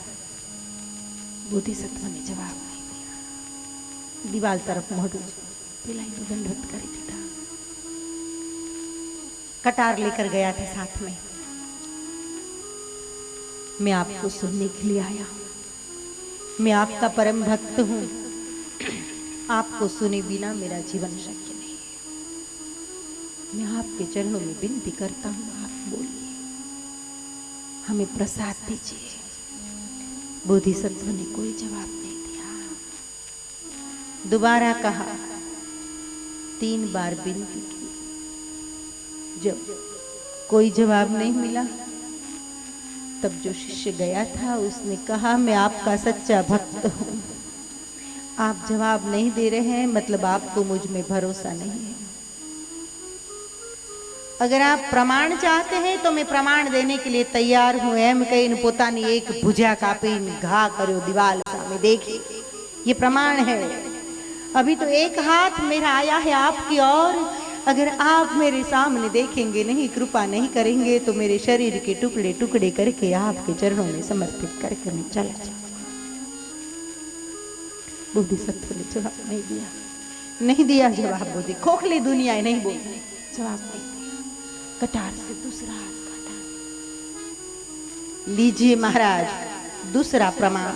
बोधिसत्व ने जवाब नहीं दिया. दीवाल तरफ मोड़ू पिलाई तो दंडवत करी थी. कटार लेकर गया था साथ में. मैं आपको सुनने के लिए आया हूं. मैं आपका परम भक्त हूं. आपको सुने बिना मेरा जीवन शक्य नहीं. मैं आपके चरणों में विनती करता हूँ, आप बोलिए, हमें प्रसाद दीजिए। बोधिसत्व ने कोई जवाब नहीं दिया। दोबारा कहा, 3 बार विनती की। जब कोई जवाब नहीं मिला तब जो शिष्य गया था उसने कहा, मैं आपका सच्चा भक्त हूं, आप जवाब नहीं दे रहे हैं, मतलब आपको मुझ में भरोसा नहीं है। अगर आप प्रमाण चाहते हैं तो मैं प्रमाण देने के लिए तैयार हूं। एम कहीने પોતાની એક ભુજા કાપીને ઘા કર્યો દિવાલ સામે, देखिए ये प्रमाण है। अभी तो एक हाथ मेरा आया है आपकी ओर, अगर आप मेरे सामने देखेंगे नहीं, कृपा नहीं करेंगे तो मेरे शरीर के टुकड़े टुकड़े करके आपके चरणों में समर्पित करके मैं चला जाऊंगा। बोधिसत्व ने जवाब नहीं दिया, नहीं दिया जवाब। बोधी खोखली दुनिया नहीं बोली, जवाब नहीं दिया। कटार से दूसरा हाथ काटा। लीजिए महाराज दूसरा प्रमाण।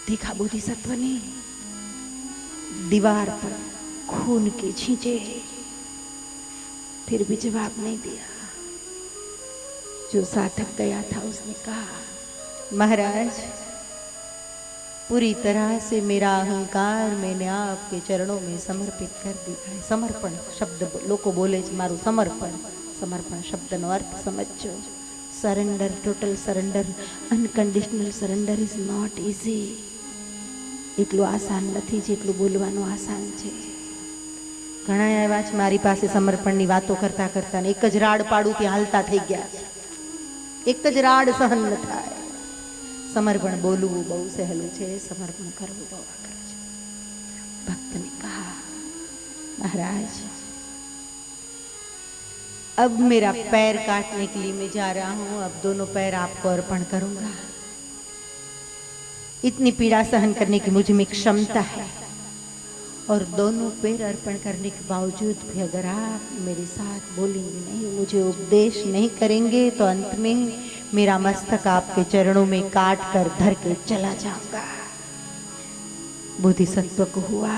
देखा बोधिसत्व ने दीवार पर खून के छींचे, फिर भी जवाब नहीं दिया। जो साधक गया था उसने कहा, महाराज पूरी तरह से मेरा अहंकार मैंने आपके चरणों में समर्पित कर दिया है। समर्पण शब्द लोको बोले છે, મારું સમર્પણ, સમર્પણ શબ્દનો અર્થ સમજો। Surrender, total surrender, unconditional surrender is not easy. એટલું આસાન નથી જેટલું બોલવાનું આસાન છે। ઘણા આવ્યા છે મારી પાસે સમર્પણની વાતો કરતા કરતા, ને એક જ રાડ પાડું ત્યાં હાલતા થઈ ગયા છે। એક જ રાડ સહન ન થાય। समर्पण बोलવું બહુ સહેલું છે, સમર્પણ કરવું બહુ અઘરું છે। ભક્ત ने कहा, महाराज अब मेरा पैर काटने के लिए मैं जा रहा हूं, अब दोनों पैर आपको अर्पण करूंगा। इतनी पीड़ा सहन करने की मुझ में क्षमता है, और दोनों पैर अर्पण करने के बावजूद भी अगर आप मेरे साथ बोलेंगे नहीं, मुझे उपदेश नहीं करेंगे, तो अंत में मेरा मस्तक आपके चरणों में काट कर धर के चला जाऊंगा। बोधिसत्व को हुआ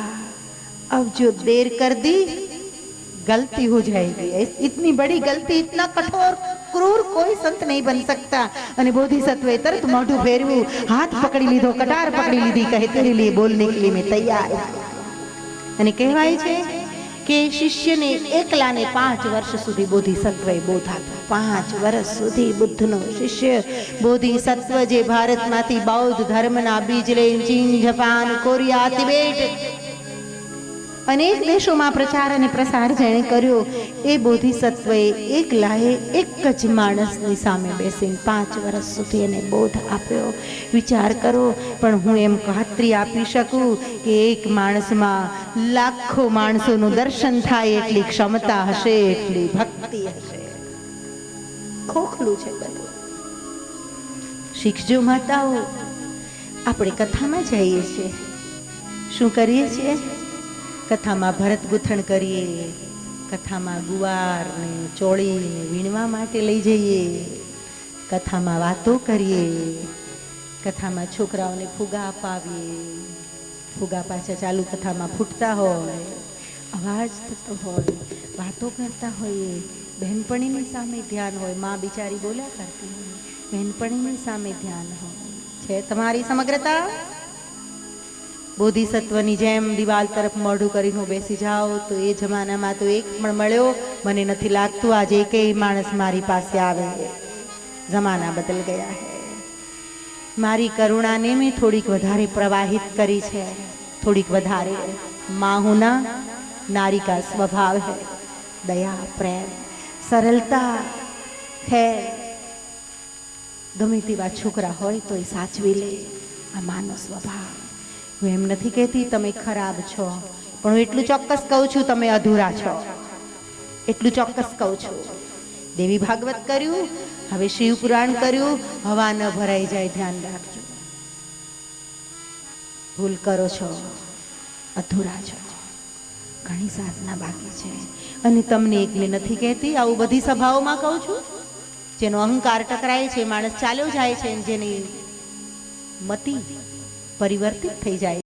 अब जो देर कर दी गलती हो जाएगी। इतनी बड़ी गलती, इतना कठोर क्रूर कोई संत नहीं बन सकता। અને બોધિસત્વએ તરત મોઢું ફેરવ્યું, હાથ પકડી લીધો, કટાર પકડી લીધી, કહે तेरे लिए बोलने के लिए मैं तैयार हूं। અને કહેવાય છે કે શિષ્યને એકલાને 5 વર્ષ સુધી બોધિસત્વએ બોધ આપ્યો। 5 વર્ષ સુધી બુદ્ધનો શિષ્ય બોધિસત્વ જે ભારતમાંથી બૌદ્ધ ધર્મના બીજ લઈને ચીન, જાપાન, કોરિયા, તિબેટ અનેક દેશોમાં પ્રચાર અને પ્રસાર જેણે કર્યો, એ બોધિસત્વએ એકલાએ એક જ માણસની સામે બેસીને 5 વર્ષ સુધી એને બોધ આપ્યો। વિચાર કરો, પણ હું એમ ખાતરી આપી શકું કે એક માણસમાં લાખો માણસોનું દર્શન થાય એટલી ક્ષમતા હશે, એટલી ભક્તિ હશે। ખોખલું છે બધું। શીખજો માતાઓ, આપણે કથામાં જઈએ છીએ, શું કરીએ છીએ? કથામાં ભરત ગૂંથણ કરીએ, કથામાં ગુવાર ને ચોળી ને વીણવા માટે લઈ જઈએ, કથામાં વાતો કરીએ, કથામાં છોકરાઓને ફુગા અપાવીએ, ફુગા પાછા ચાલુ કથામાં ફૂટતા હોય, અવાજ થતો હોય, વાતો કરતા હોઈએ, બહેનપણીની સામે ધ્યાન હોય, માં બિચારી બોલ્યા કરતી હોય, બહેનપણીની સામે ધ્યાન હોય છે તમારી સમગ્રતા। બોધિસત્વની જેમ દિવાલ તરફ મોઢું કરીને હું બેસી જાઓ તો એ જમાનામાં તો એક પણ મળ્યો મને નથી લાગતું આજે એકેય માણસ મારી પાસે આવે। જમાના બદલ ગયા है। મારી કરુણાને મેં થોડીક વધારે પ્રવાહિત કરી છે, થોડીક વધારે। माँ होना नारी का स्वभाव है, दया, प्रेम, सरलता है। गमे तेवा छोकरा होय तो ए साचवी ले, आ मानो स्वभाव। હું એમ નથી કહેતી તમે ખરાબ છો, પણ હું એટલું ચોક્કસ કહું છું તમે અધૂરા છો, એટલું ચોક્કસ કહું છું। દેવી ભાગવત કર્યું, હવે શિવ પુરાણ કર્યું, હવા ન ભરાઈ જાય ध्यान રાખજો। ભૂલ કરો છો, અધૂરા છો, ઘણી સાધના બાકી છે। અને તમને એકલે નથી કહેતી, આવું બધી સભાઓમાં કહું છું। જેનો અહંકાર ટકરાય છે, માણસ ચાલ્યો જાય છે, જેની મતિ પરિવર્તિત થઈ જાય